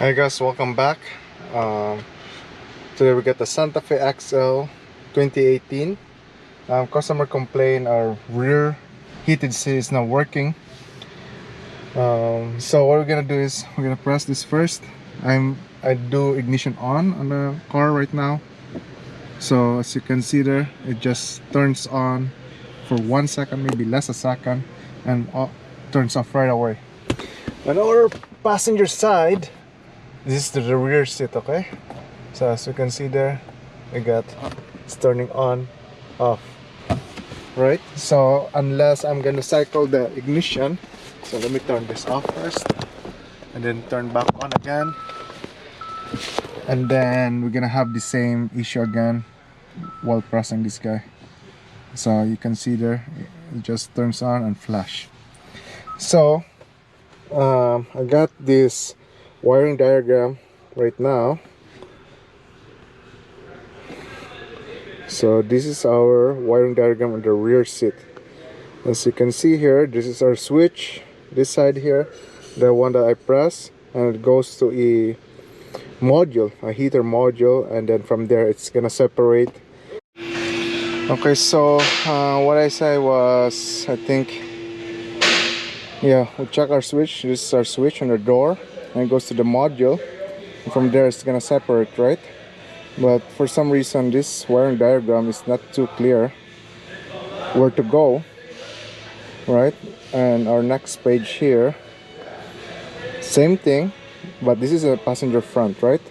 Hey guys, welcome back. Um, Today we got the Santa Fe XL 2018. Customer complained our rear heated seat is not working. So what we're gonna do is we're gonna press this first. I do ignition on the car right now. So as you can see there, it just turns on for 1 second, maybe less a second, and turns off right away. On our passenger side, this is the rear seat, okay? So as you can see there, it's turning on, off, right? So unless I'm gonna cycle the ignition, so let me turn this off first, and then turn back on again, and then we're gonna have the same issue again while pressing this guy. So you can see there, it just turns on and flash. So I got this wiring diagram right now. So this is our wiring diagram on the rear seat. As you can see here, this is our switch, this side here, the one that I press, and it goes to a module, a heater module, and then from there it's gonna separate. Okay, so what I say was, I think, yeah, we check our switch. This is our switch on the door, and it goes to the module, and from there it's gonna separate, right? But for some reason this wiring diagram is not too clear where to go, right? And our next page here, same thing, but this is a passenger front, right?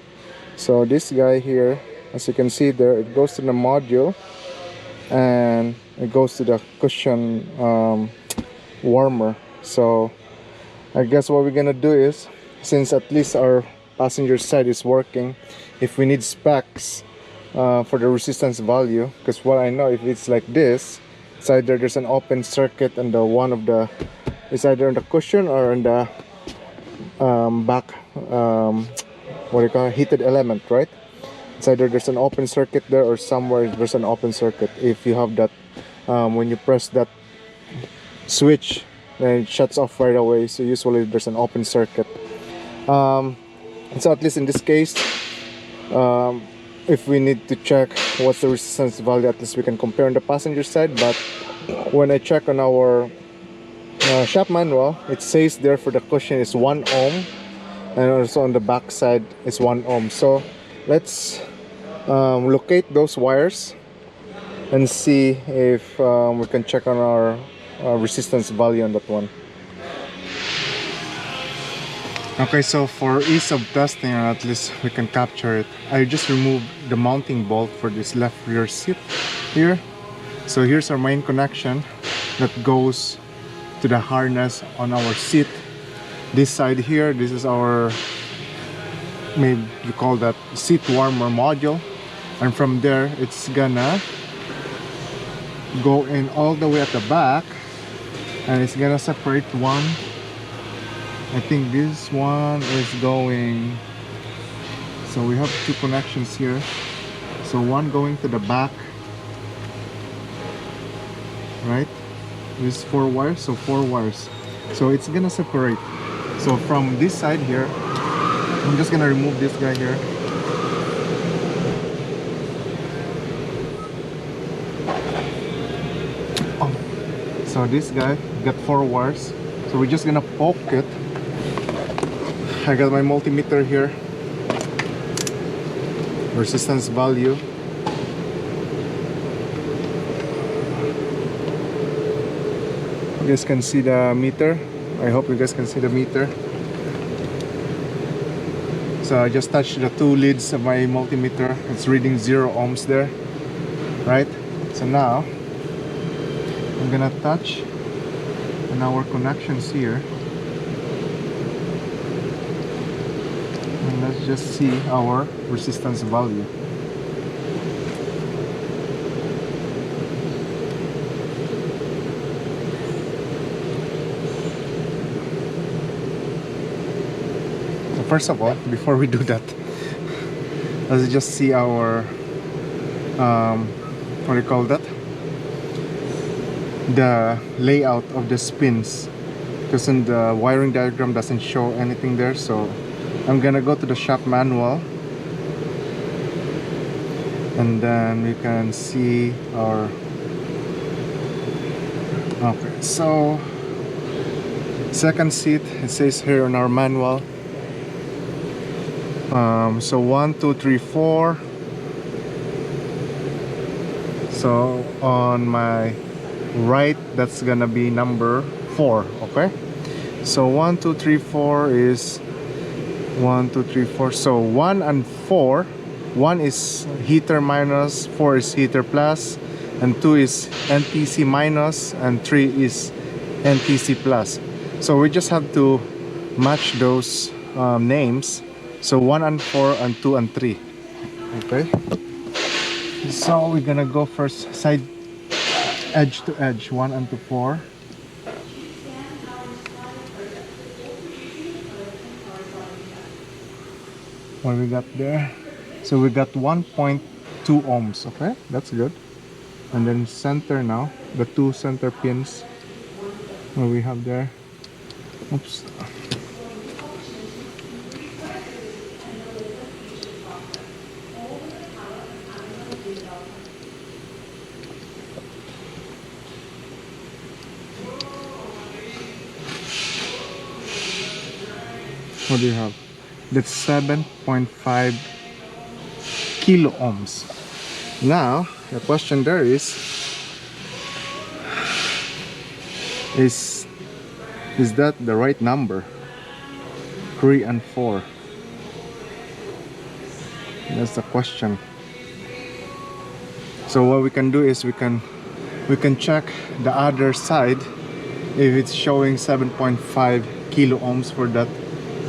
So this guy here, as you can see there, it goes to the module and it goes to the cushion warmer. So I guess what we're gonna do is, since at least our passenger side is working, if we need specs for the resistance value, because what I know, if it's like this, it's either there's an open circuit and the one of the, it's either on the cushion or on the back, what do you call it, heated element, right? It's either there's an open circuit there or somewhere there's an open circuit. If you have that, when you press that switch, then it shuts off right away. So usually there's an open circuit. So at least in this case, if we need to check what's the resistance value, at least we can compare on the passenger side. But when I check on our shop manual, it says there for the cushion is 1 ohm, and also on the back side is 1 ohm. So let's locate those wires and see if we can check on our resistance value on that one. Okay, so for ease of testing, or at least we can capture it, I just removed the mounting bolt for this left rear seat here. So here's our main connection that goes to the harness on our seat. This side here, this is our, maybe you call that seat warmer module, and from there it's gonna go in all the way at the back, and it's gonna separate one. I think this one is going, so we have 2 connections here, so one going to the back, right? This 4 wires, so 4 wires, so it's gonna separate. So from this side here, I'm just gonna remove this guy here. Oh. So this guy got 4 wires, so we're just gonna poke it. I got my multimeter here, resistance value. You guys can see the meter. I hope you guys can see the meter. So I just touched the 2 leads of my multimeter. It's reading 0 ohms there, right? So now I'm gonna touch on our connections here. And let's just see our resistance value. So first of all, before we do that, let's just see our what do you call that? The layout of the spins, because in the wiring diagram doesn't show anything there, so I'm gonna go to the shop manual, and then we can see our, okay, so second seat, it says here on our manual, so 1 2 3 4. So on my right, that's gonna be number 4. Okay, so 1 2 3 4 is 1 2 3 4. So 1 and 4, 1 is heater minus, 4 is heater plus, and 2 is NTC minus, and 3 is NTC plus. So we just have to match those names. So 1 and 4 and 2 and 3. Okay, so we're gonna go first side, edge to edge, 1 and 4. What we got there? So we got 1.2 ohms. Okay, that's good. And then center now, the 2 center pins. What we have there? Oops. What do you have? That's 7.5 kilo ohms. Now the question there is that the right number? 3 and 4. That's the question. So what we can do is we can check the other side if it's showing 7.5 kilo ohms for that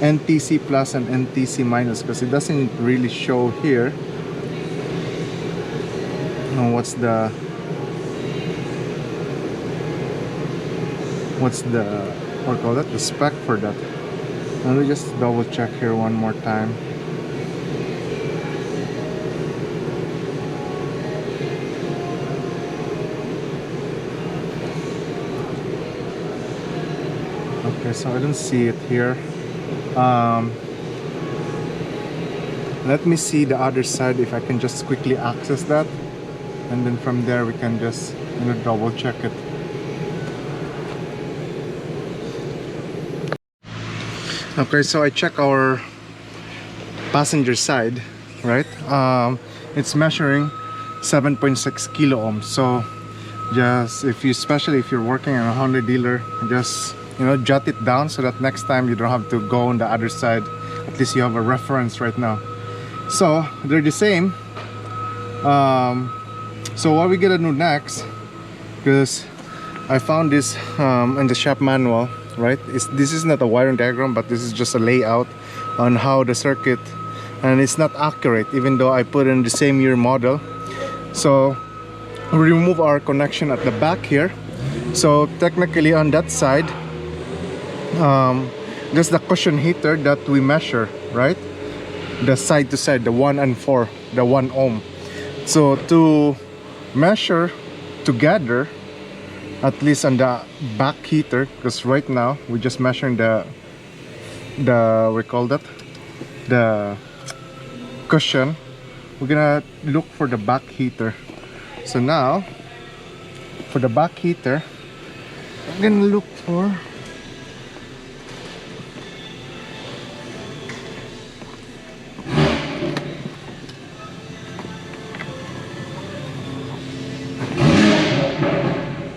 NTC plus and NTC minus, because it doesn't really show here. What's the what call that, the spec for that. Let me just double check here one more time. Okay, so I don't see it here. Let me see the other side if I can just quickly access that, and then from there we can just, you know, double check it. Okay, so I check our passenger side, right? It's measuring 7.6 kilo ohms. So just especially if you're working at a Hyundai dealer, just, you know, jot it down so that next time you don't have to go on the other side. At least you have a reference right now. So they're the same. So what we gotta do next, because I found this in the shop manual, right? This is not a wiring diagram, but this is just a layout on how the circuit, and it's not accurate even though I put in the same year model. So we remove our connection at the back here. So technically on that side, there's the cushion heater that we measure, right? The side to side, the 1 and 4, the 1 ohm. So to measure together, at least on the back heater, because right now we're just measuring the we call that, the cushion. We're gonna look for the back heater. So now for the back heater, I'm gonna look for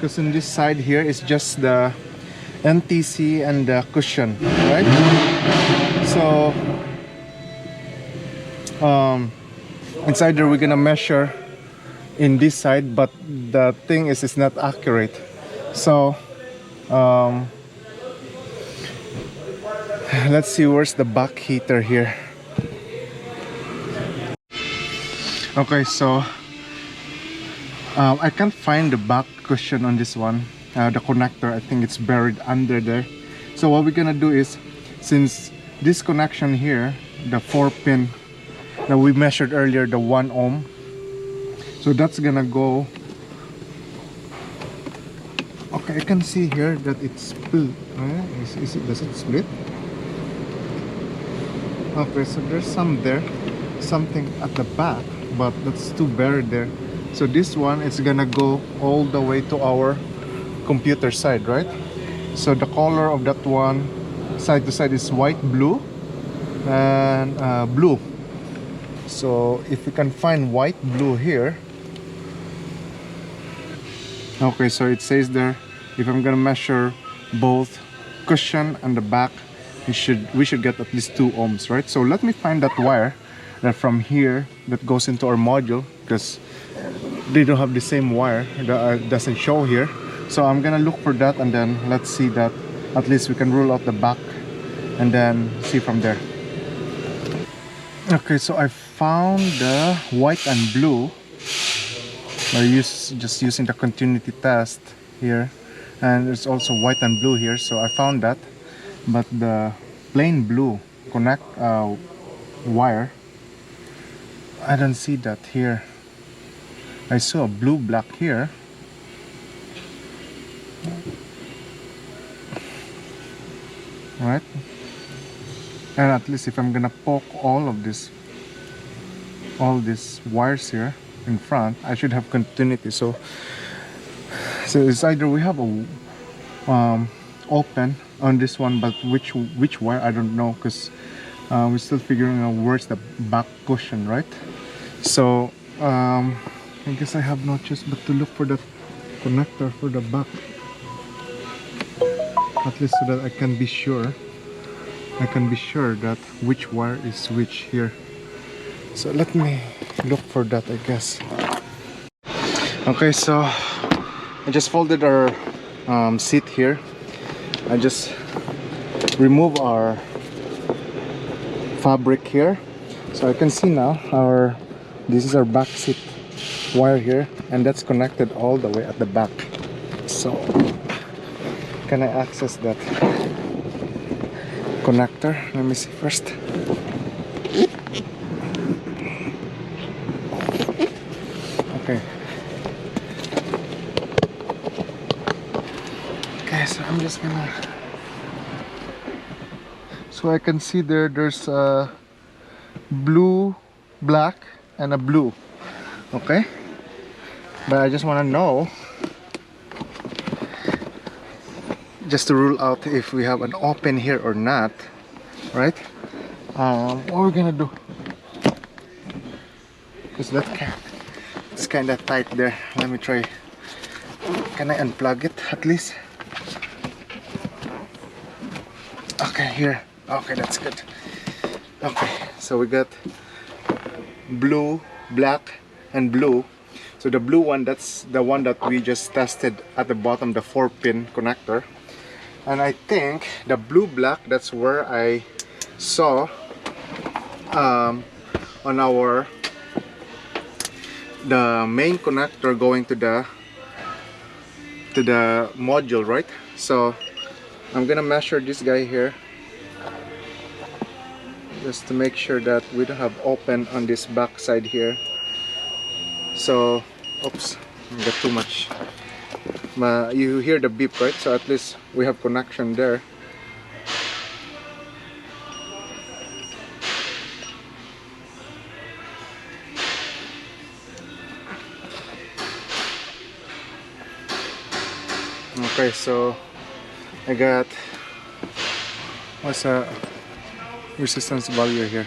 because on this side here is just the NTC and the cushion, right? So it's either we're gonna measure in this side, but the thing is it's not accurate. So let's see where's the back heater here. Okay, so I can't find the back cushion on this one, the connector. I think it's buried under there. So what we're gonna do is, since this connection here, the 4-pin that we measured earlier, the 1 ohm, so that's gonna go. Okay, I can see here that it's split. Does it split? Okay, so there's some there, something at the back, but that's too buried there. So this one is gonna go all the way to our computer side, right? So the color of that one, side to side, is white, blue, and blue. So if we can find white, blue here. Okay, so it says there, if I'm gonna measure both cushion and the back, we should get at least 2 ohms, right? So let me find that wire that from here that goes into our module, because they don't have the same wire that doesn't show here. So I'm gonna look for that, and then let's see that at least we can rule out the back and then see from there. Okay, so I found the white and blue. Just using the continuity test here, and there's also white and blue here, so I found that. But the plain blue connect wire, I don't see that here. I saw a blue black here. Right, and at least if I'm gonna poke all these wires here in front, I should have continuity. So it's either we have a open on this one, but which wire I don't know, because we're still figuring out where's the back cushion, right? So I guess I have no choice but to look for the connector for the back, at least so that I can be sure that which wire is which here. So let me look for that, I guess. Okay, so I just folded our seat here. I just remove our fabric here, so I can see now this is our back seat wire here, and that's connected all the way at the back. So can I access that connector? Let me see first. Okay. Okay, so I'm just gonna. So I can see there's a blue, black, and a blue. Okay. But I just want to know, just to rule out if we have an open here or not, right? What we're gonna do? Because it's kind of tight there. Let me try. Can I unplug it at least? Okay, here. Okay, that's good. Okay, so we got blue, black, and blue. So the blue one, that's the one that we just tested at the bottom, the 4-pin connector. And I think the blue black, that's where I saw on the main connector going to the module, right? So I'm gonna measure this guy here, just to make sure that we don't have open on this back side here. So oops, I got too much. You hear the beep, right? So at least we have connection there. Okay, so I got, what's a resistance value here?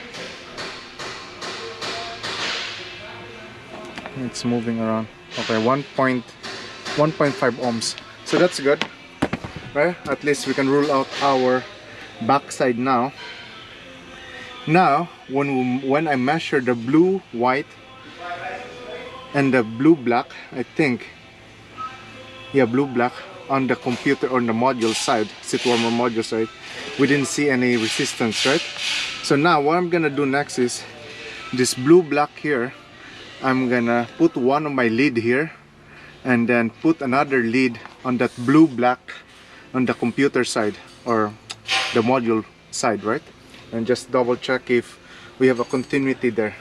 It's moving around. Okay, 1.5 ohms. So that's good, right? At least we can rule out our backside now. Now, when I measure the blue, white, and the blue, black, I think, yeah, blue, black, on the computer, on the module side, seat warmer module side, we didn't see any resistance, right? So now what I'm gonna do next is this blue, black here, I'm gonna put one on my lead here, and then put another lead on that blue, black on the computer side, or the module side, right? And just double check if we have a continuity there.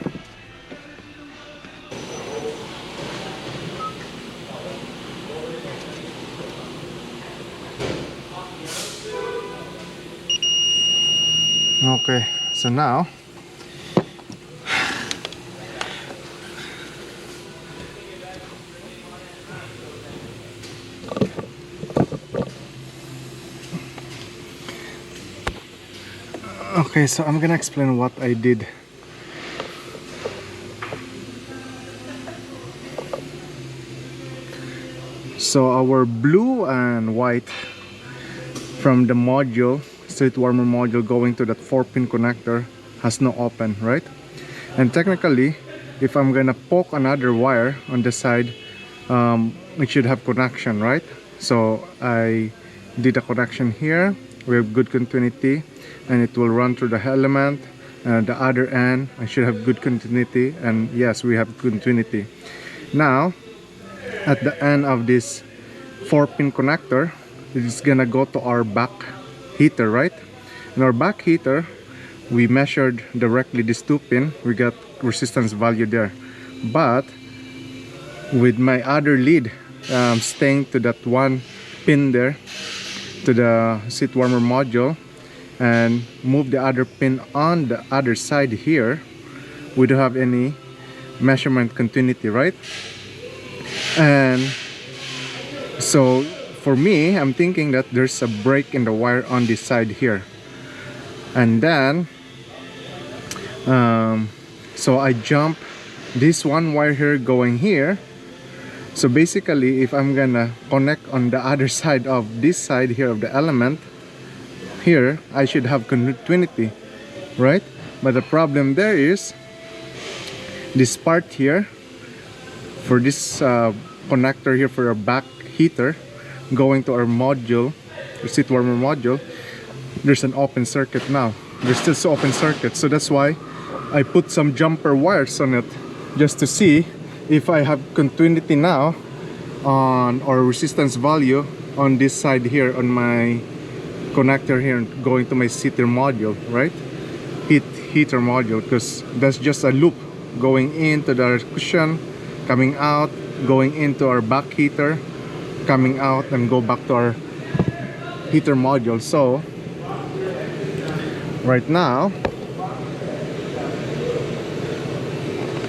Okay, So now okay, so I'm gonna explain what I did. So our blue and white from the module, street warmer module, going to that 4-pin connector has no open, right? And technically, if I'm gonna poke another wire on the side, it should have connection, right? So I did a connection here. We have good continuity, and it will run through the element. The other end, I should have good continuity, and yes, we have continuity. Now, at the end of this 4-pin connector, it is gonna go to our back heater, right? In our back heater, we measured directly this 2-pin. We got resistance value there, but with my other lead staying to that 1 pin there, to the seat warmer module, and move the other pin on the other side here, we don't have any measurement continuity, right? And so for me, I'm thinking that there's a break in the wire on this side here, and then so I jump this one wire here going here. So basically, if I'm gonna connect on the other side of this side here of the element here, I should have continuity, right? But the problem there is this part here for this connector here for our back heater going to our module, the seat warmer module, there's an open circuit now. There's still open circuit, so that's why I put some jumper wires on it, just to see if I have continuity now on or resistance value on this side here on my connector here going to my seater module, right? Heater module, because that's just a loop going into the cushion, coming out, going into our back heater, coming out, and go back to our heater module. So right now,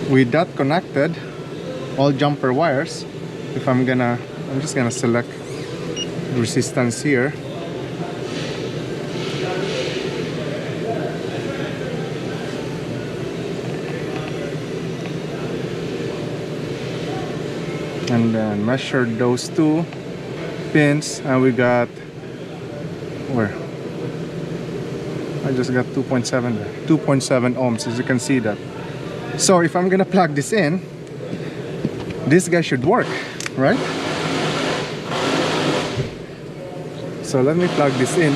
with that connected, all jumper wires, if I'm just gonna select resistance here. And then measure those 2 pins, and we got, where? I just got 2.7 there, 2.7 ohms, as you can see that. So if I'm gonna plug this in, this guy should work, right? So let me plug this in.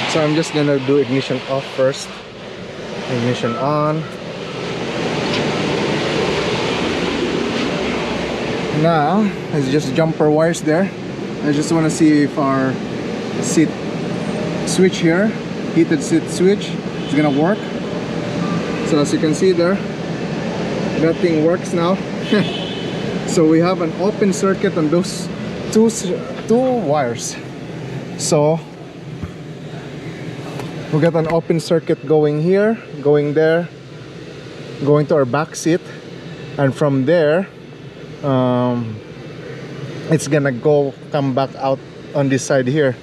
So I'm just gonna do ignition off first. Ignition on. Now it's just jumper wires there. I just want to see if our seat switch here, heated seat switch, is gonna work. So as you can see there, that thing works now. So we have an open circuit on those two wires. So we got an open circuit going here, going there, going to our back seat, and from there it's gonna come back out on this side here.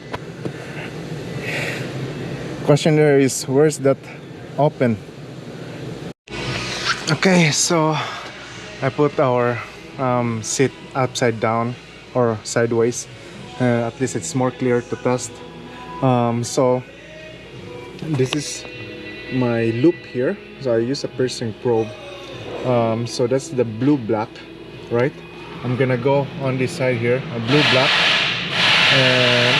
Question there is, where's that open? Okay, so I put our seat upside down or sideways. At least it's more clear to test. So this is my loop here. So I use a piercing probe. So that's the blue black, right? I'm gonna go on this side here, a blue black, and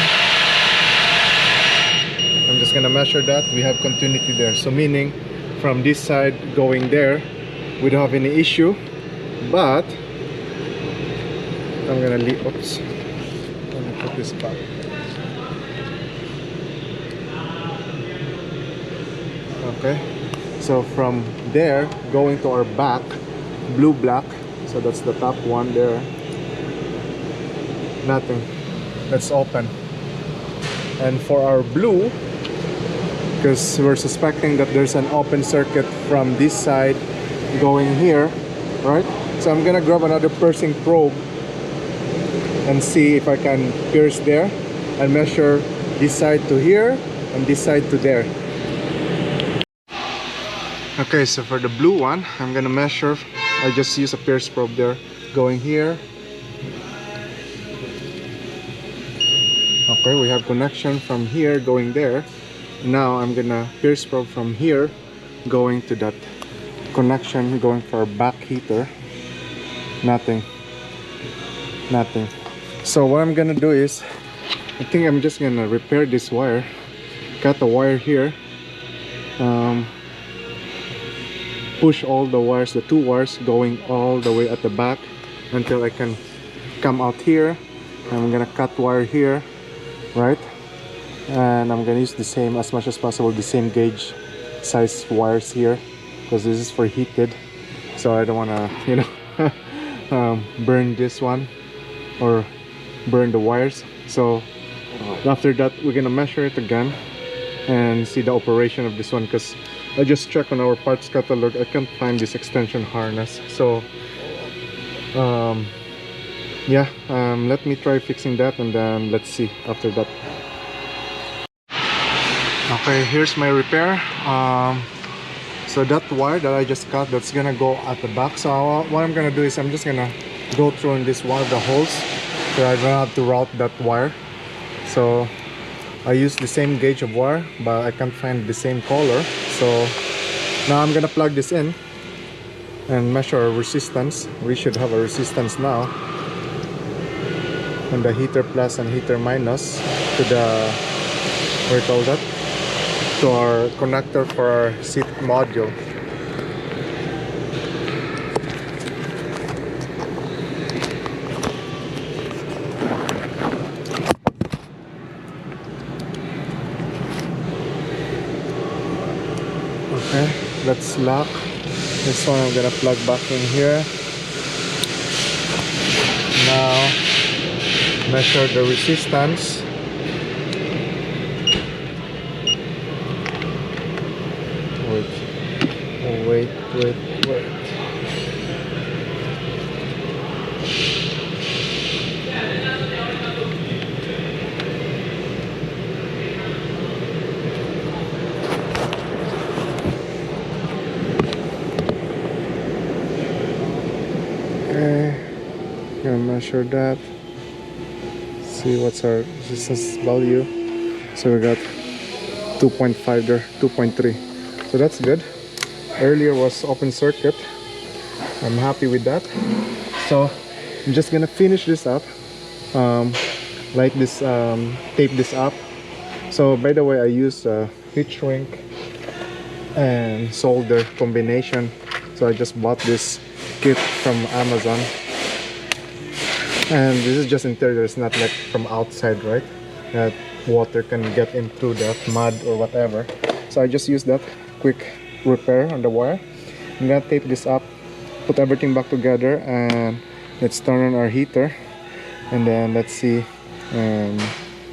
I'm just gonna measure that. We have continuity there, so meaning from this side going there, we don't have any issue. But I'm gonna leave. Oops. Let me put this back. Okay, so from there going to our back, blue black, so that's the top one there. Nothing. Let's open. And for our blue, because we're suspecting that there's an open circuit from this side going here, right? So I'm gonna grab another piercing probe and see if I can pierce there and measure this side to here and this side to there. Okay, so for the blue one, I'm gonna measure. I just use a pierce probe there, going here. Okay, we have connection from here going there. Now I'm gonna pierce probe from here going to that connection going for our back heater. Nothing. So what I'm gonna do is, I think I'm just gonna repair this wire, cut the wire here, push all the wires, the two wires going all the way at the back until I can come out here. I'm gonna cut wire here, right? And I'm gonna use the same, as much as possible, the same gauge size wires here, because this is for heated, so I don't want to, you know, burn this one or burn the wires. So after that, we're gonna measure it again and see the operation of this one, because I just checked on our parts catalog, I can't find this extension harness. So yeah, let me try fixing that, and then let's see after that. Okay, here's my repair. So that wire that I just cut, that's gonna go at the back. So what I'm gonna do is I'm just gonna go through in this one of the holes, so I don't have to route that wire. So I use the same gauge of wire, but I can't find the same color. So now I'm gonna plug this in and measure our resistance. We should have a resistance now, and the heater plus and heater minus to the, what do you call that, to our connector for our seat module. Okay, let's lock this one. I'm gonna plug back in here. Now measure the resistance. Wait. Okay, gonna measure that. See what's our resistance value. So we got 2.5 there, 2.3. So that's good. Earlier was open circuit. I'm happy with that. So I'm just gonna finish this up, like this, tape this up. So by the way, I use heat shrink and solder combination. So I just bought this kit from Amazon, and this is just interior. It's not like from outside, right? That water can get into the mud or whatever. So I just use that quick repair on the wire. I'm gonna tape this up, put everything back together, and let's turn on our heater, and then let's see, and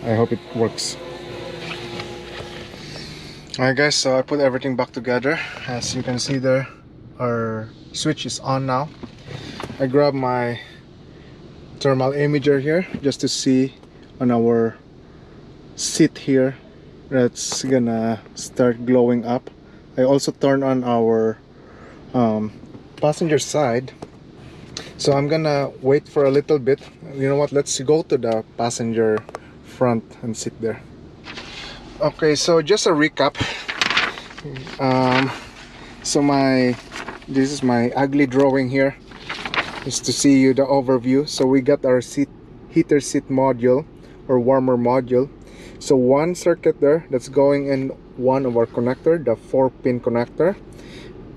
I hope it works. Alright guys, so I put everything back together. As you can see there, our switch is on now. I grabbed my thermal imager here just to see on our seat here that's gonna start glowing up. I also turned on our passenger side, so I'm gonna wait for a little bit. You know what, let's go to the passenger front and sit there. Okay, so just a recap. So this is my ugly drawing here, just to see you the overview. So we got our heater seat module or warmer module. So one circuit there that's going in one of our connector, the 4-pin connector,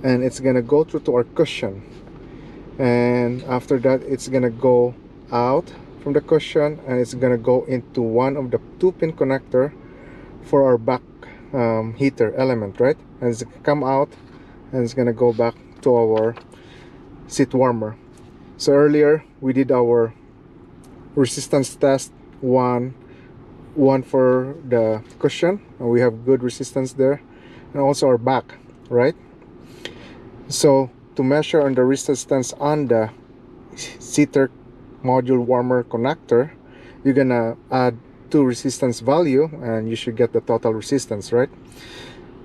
and it's gonna go through to our cushion, and after that it's gonna go out from the cushion and it's gonna go into one of the 2-pin connector for our back heater element, right? And it's gonna come out and it's gonna go back to our seat warmer. So earlier we did our resistance test, one for the cushion, and we have good resistance there, and also our back, right? So to measure on the resistance on the seater module warmer connector, you're gonna add two resistance value and you should get the total resistance, right?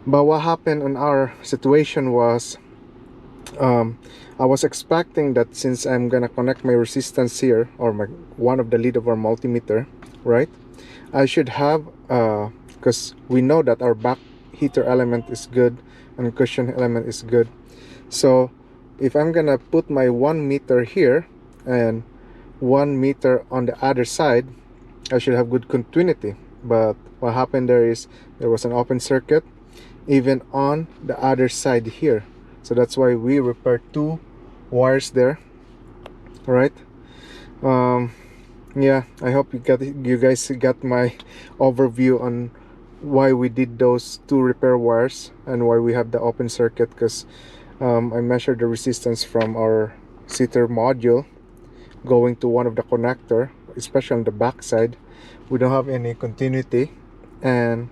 But what happened on our situation was I was expecting that since I'm gonna connect my resistance here, or one of the lead of our multimeter, right, I should have because we know that our back heater element is good and cushion element is good. So if I'm gonna put my 1 meter here and 1 meter on the other side, I should have good continuity. But what happened there is there was an open circuit even on the other side here. So that's why we repaired 2 wires there, right? Yeah, I hope you guys got my overview on why we did those 2 repair wires and why we have the open circuit, because I measured the resistance from our seater module going to one of the connector, especially on the back side. We don't have any continuity, and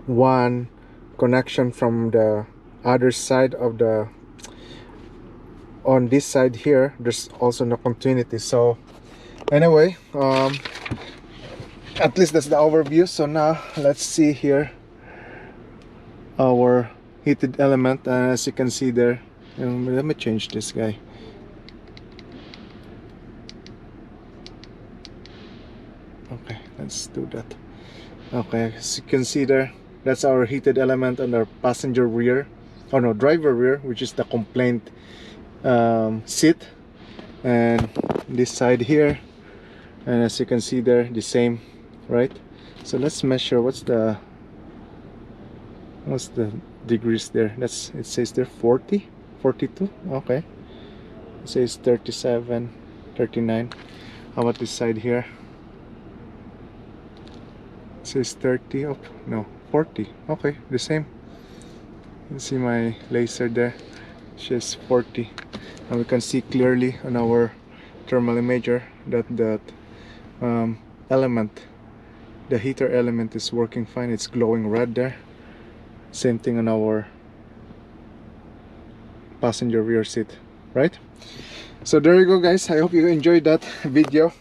one connection from the other side of the on this side here, there's also no continuity. So anyway, at least that's the overview. So now let's see here our heated element, and as you can see there, let me change this guy. Okay, let's do that. Okay, as you can see there, that's our heated element on our passenger rear, or no, driver rear, which is the complaint seat, and this side here, and as you can see there, the same, right? So let's measure what's the degrees there. That's, it says there 40, 42. Okay, it says 37, 39. How about this side here? It says 30. Oh no, 40. Okay, the same. You can see my laser there, it says 40, and we can see clearly on our thermal imager that element, the heater element, is working fine. It's glowing red there. Same thing on our passenger rear seat, right? So there you go, guys. I hope you enjoyed that video.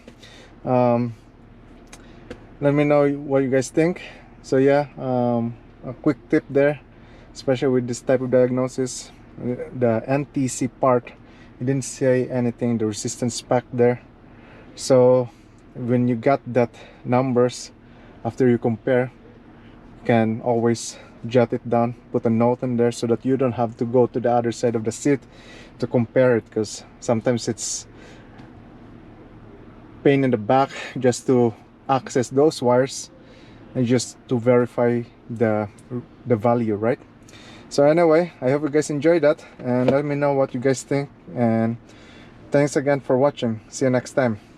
Let me know what you guys think. So yeah, a quick tip there, especially with this type of diagnosis, the NTC part, it didn't say anything, the resistance spec there. So when you got that numbers, after you compare, you can always jot it down, put a note in there, so that you don't have to go to the other side of the seat to compare it, because sometimes it's pain in the back just to access those wires and just to verify the value, right? So anyway, I hope you guys enjoyed that, and let me know what you guys think, and thanks again for watching. See you next time.